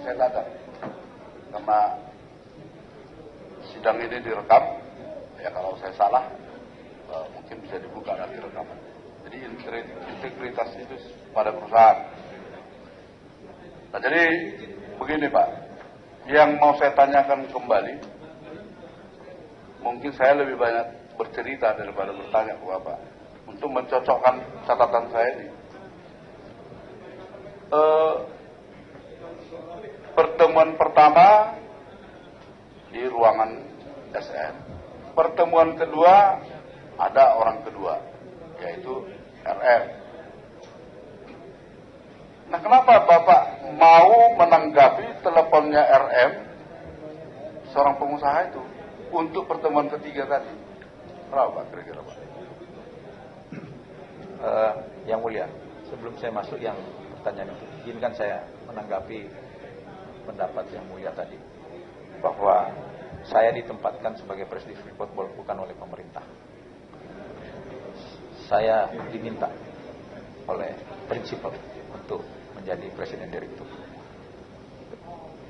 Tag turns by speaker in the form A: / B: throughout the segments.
A: saya datang karena sidang ini direkam. Ya kalau saya salah mungkin bisa dibuka nanti rekaman. Jadi integritas itu pada perusahaan. Nah jadi begini Pak, yang mau saya tanyakan kembali, mungkin saya lebih banyak bercerita daripada bertanya ke Bapak untuk mencocokkan catatan saya ini. Pertemuan pertama di ruangan SN. Pertemuan kedua ada orang kedua, yaitu RM. Nah, kenapa Bapak mau menanggapi teleponnya RM, seorang pengusaha itu, untuk pertemuan ketiga tadi? Kenapa kira-kira Pak?
B: Yang mulia, sebelum saya masuk yang pertanyaan itu, izinkan saya menanggapi pendapat yang mulia tadi, bahwa saya ditempatkan sebagai presiden Freeport bukan oleh pemerintah. Saya diminta oleh prinsipal untuk menjadi presiden direktur.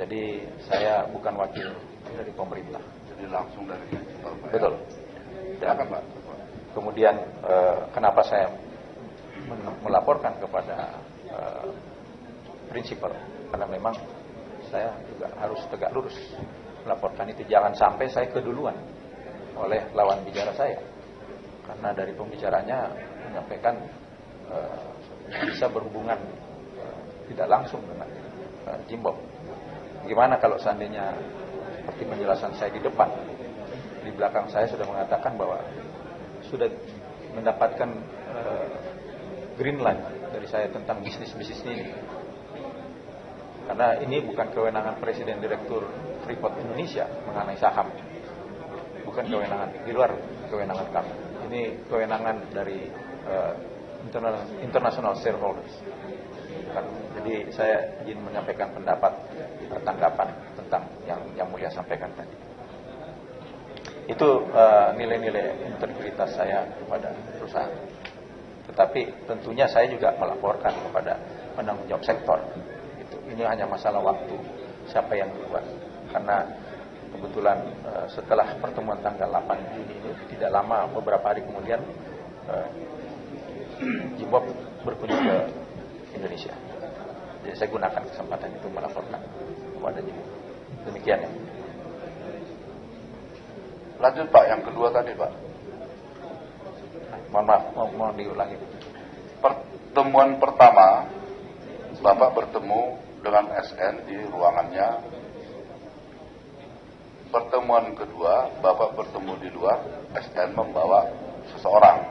B: Jadi saya bukan wakil dari pemerintah.
A: Jadi langsung dari prinsipal Pak.
B: Betul. Dan
A: Pak.
B: Kemudian kenapa saya melaporkan kepada prinsipal? Karena memang saya juga harus tegak lurus melaporkan itu, jangan sampai saya keduluan oleh lawan bicara saya, karena dari pembicaranya menyampaikan bisa berhubungan tidak langsung dengan Jimbok. Gimana kalau seandainya seperti penjelasan saya di depan, di belakang saya sudah mengatakan bahwa sudah mendapatkan green light dari saya tentang bisnis ini. Karena ini bukan kewenangan Presiden Direktur Freeport Indonesia mengenai saham. Bukan kewenangan, di luar kewenangan kami. Ini kewenangan dari international shareholders. Jadi saya ingin menyampaikan pendapat, tanggapan tentang yang mulia sampaikan tadi. Itu nilai-nilai integritas saya kepada perusahaan. Tetapi tentunya saya juga melaporkan kepada penanggung jawab sektor. Ini hanya masalah waktu, siapa yang duluan. Karena kebetulan setelah pertemuan tanggal 8 Juni ini, tidak lama, beberapa hari kemudian Jimbok berkunjung ke Indonesia. Jadi saya gunakan kesempatan itu melaporkan kepada Jimbok. Demikian ya.
A: Lanjut Pak, yang kedua tadi Pak.
B: Mohon maaf, mohon diulangi.
A: Pertemuan pertama, Bapak bertemu dengan SN di ruangannya. Pertemuan kedua, Bapak bertemu di luar, SN membawa seseorang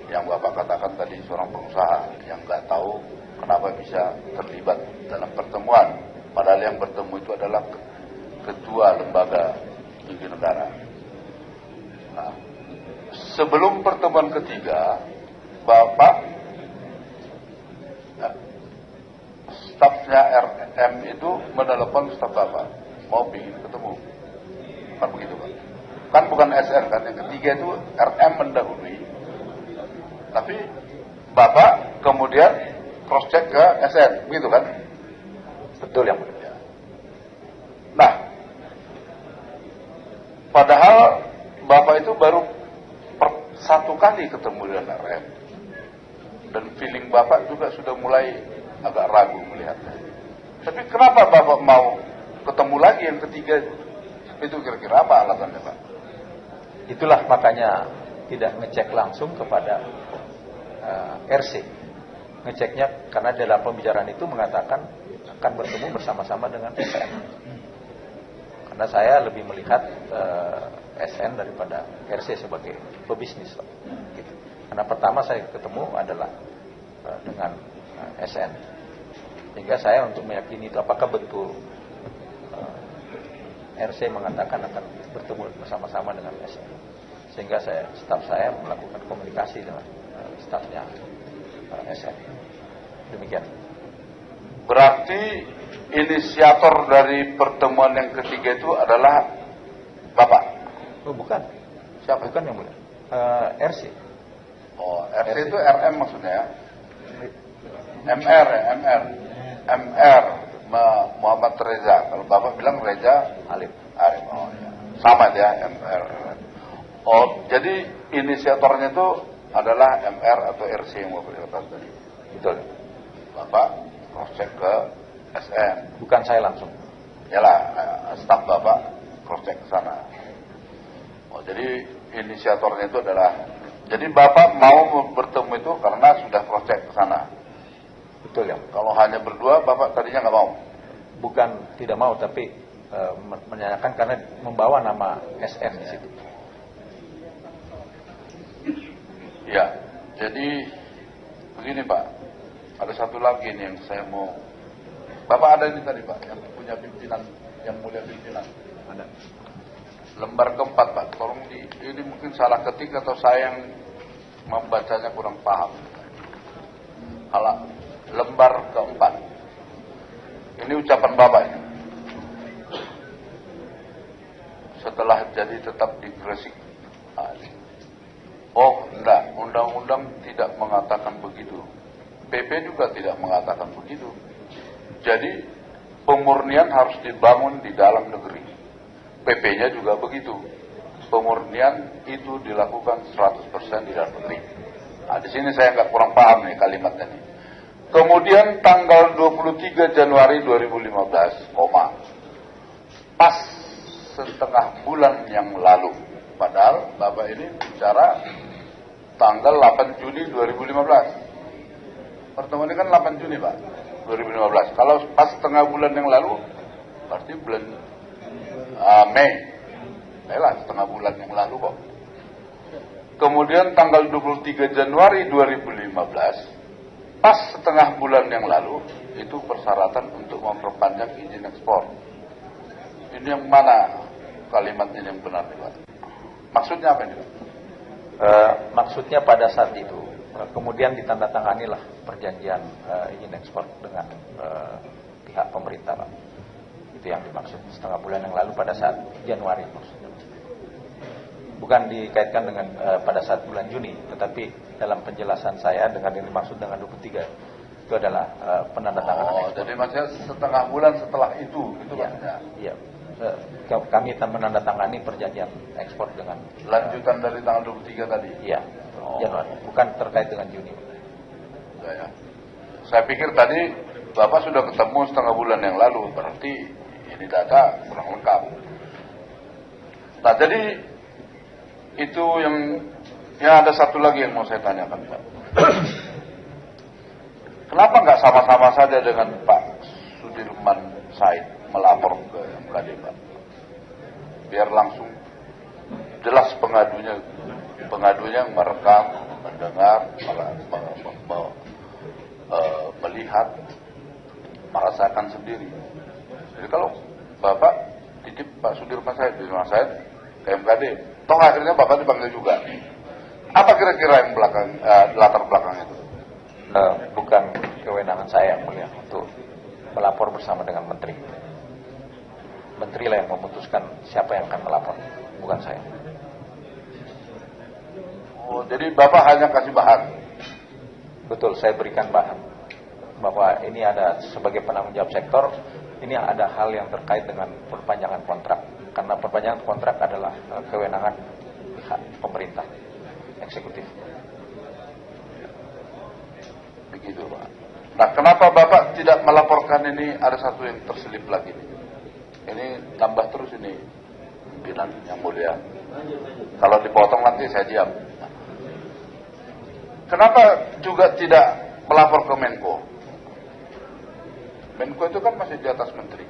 A: yang Bapak katakan tadi seorang pengusaha yang nggak tahu kenapa bisa terlibat dalam pertemuan. Padahal yang bertemu itu adalah ketua lembaga tinggi negara. Nah, sebelum pertemuan ketiga, Bapak stafnya RM itu menelepon staf Bapak, mau ingin ketemu. Kan begitu Pak? Kan bukan SN kan, yang ketiga itu RM mendahului. Tapi Bapak kemudian cross check ke SN, begitu kan?
B: Betul yang mulia.
A: Nah, padahal Bapak itu baru satu kali ketemu dengan RM. Dan feeling Bapak juga sudah mulai agak ragu melihatnya. Tapi kenapa Bapak mau ketemu lagi yang ketiga itu? Itu kira-kira apa alasannya Pak?
B: Itulah makanya tidak ngecek langsung kepada RC. Ngeceknya karena dalam pembicaraan itu mengatakan akan bertemu bersama-sama dengan SN. Karena saya lebih melihat SN daripada RC sebagai pebisnis. Gitu. Karena pertama saya ketemu adalah dengan SN. Sehingga saya untuk meyakini itu apakah betul RC mengatakan akan bertemu bersama-sama dengan SN. Sehingga staf saya melakukan komunikasi dengan stafnya SN. Demikian.
A: Berarti inisiator dari pertemuan yang ketiga itu adalah Bapak?
B: Oh bukan.
A: Siapa?
B: Bukan yang mulia. RC.
A: Oh, RC itu RM maksudnya ya? MR ya, MR. Muhammad Reza. Kalau Bapak bilang Reza
B: Alif.
A: Arif. Oh ya. Sama dia MR. Oh, jadi inisiatornya itu adalah MR atau RC yang Bapak katakan tadi.
B: Betul.
A: Bapak cross check ke SN.
B: Bukan saya langsung.
A: Yalah, staf Bapak cross check ke sana. Oh, jadi inisiatornya itu adalah, jadi Bapak mau bertemu itu karena sudah cross check ke sana.
B: Betul ya.
A: Kalau hanya berdua, Bapak tadinya nggak mau?
B: Bukan tidak mau, tapi menanyakan karena membawa nama SN di situ.
A: Ya, jadi begini Pak, ada satu lagi nih yang saya mau. Bapak ada ini tadi Pak, yang punya pimpinan, yang mulia pimpinan.
B: Ada.
A: Lembar keempat Pak, tolong ini mungkin salah ketik atau saya yang membacanya kurang paham. Lembar keempat. Ini ucapan Bapak ini. Setelah jadi tetap di Gresik. Oh, enggak, undang-undang tidak mengatakan begitu. PP juga tidak mengatakan begitu. Jadi pemurnian harus dibangun di dalam negeri. PP-nya juga begitu. Pemurnian itu dilakukan 100% di dalam negeri. Nah, di sini saya nggak kurang paham nih kalimatnya nih. Kemudian tanggal 23 Januari 2015, pas setengah bulan yang lalu. Padahal Bapak ini bicara tanggal 8 Juni 2015. Pertemuan ini kan 8 Juni Pak, 2015. Kalau pas setengah bulan yang lalu, berarti bulan Mei. Lah, setengah bulan yang lalu kok. Kemudian tanggal 23 Januari 2015, pas setengah bulan yang lalu, itu persyaratan untuk memperpanjang izin ekspor. Ini yang mana kalimatnya yang benar nih Pak? Maksudnya apa ini?
B: Maksudnya pada saat itu kemudian ditandatanganilah perjanjian izin ekspor dengan pihak pemerintah Pak. Itu yang dimaksud setengah bulan yang lalu pada saat Januari maksudnya. Bukan dikaitkan dengan pada saat bulan Juni, tetapi dalam penjelasan saya dengan yang dimaksud dengan 23 itu adalah penandatanganan ekspor.
A: Jadi maksudnya setengah bulan setelah itu
B: ya,
A: maksudnya?
B: Iya. Kami menandatangani perjanjian ekspor dengan
A: lanjutan dari tanggal 23 tadi?
B: Iya, Januari. Bukan terkait dengan Juni.
A: Ya. Saya pikir tadi Bapak sudah ketemu setengah bulan yang lalu, berarti ini data kurang lengkap. Nah, jadi itu yang ada satu lagi yang mau saya tanyakan Pak. Kenapa nggak sama-sama saja dengan Pak Sudirman Said melapor ke MKD Pak? Biar langsung jelas pengadunya merekam, mendengar, melihat, merasakan sendiri. Jadi kalau Bapak titip Pak Sudirman Said ke MKD, toh akhirnya Bapak dipanggil juga. Apa kira-kira yang latar belakang itu?
B: Bukan kewenangan saya yang mulia untuk melapor bersama dengan menteri. Menteri lah yang memutuskan siapa yang akan melapor, bukan saya.
A: Oh, jadi Bapak hanya kasih bahan?
B: Betul, saya berikan bahan bahwa ini ada sebagai penanggung jawab sektor, ini ada hal yang terkait dengan perpanjangan kontrak. Karena perpanjangan kontrak adalah kewenangan pihak pemerintah eksekutif.
A: Begitu Pak. Nah, kenapa Bapak tidak melaporkan ini? Ada satu yang terselip lagi. Ini tambah terus ini pimpinan yang mulia. Kalau dipotong nanti saya diam. Kenapa juga tidak melapor ke Menko? Menko itu kan masih di atas menteri.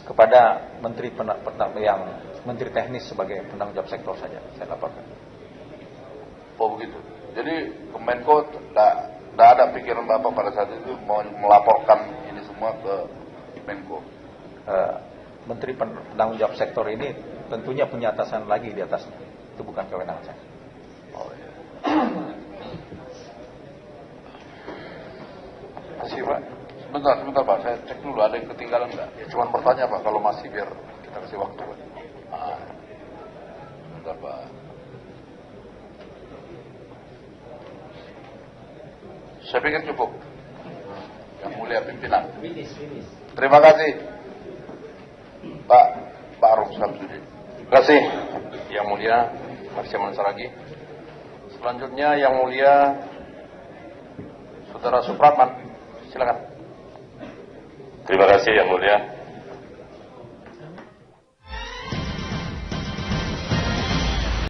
B: Kepada menteri yang menteri teknis sebagai penanggung jawab sektor saja saya laporkan.
A: Oh begitu. Jadi ke Menko tidak ada pikiran Bapak pada saat itu mau melaporkan ini semua ke Menko.
B: Menteri penanggung jawab sektor ini tentunya punya atasan lagi di atasnya. Itu bukan kewenangan saya.
A: Oh iya.
B: Masih Pak.
A: Sebentar Pak, saya cek dulu ada yang ketinggalan nggak?
C: Ya, cuma bertanya Pak, kalau masih biar kita kasih waktu Pak.
A: Sebentar Pak. Saya pikir cukup. Yang mulia pimpinan. Terima kasih Pak Aruf Samsudin.
C: Terima kasih Yang Mulia Marsyaman Saragi. Selanjutnya Yang Mulia Saudara Supratman, silakan.
D: Terima kasih Yang Mulia.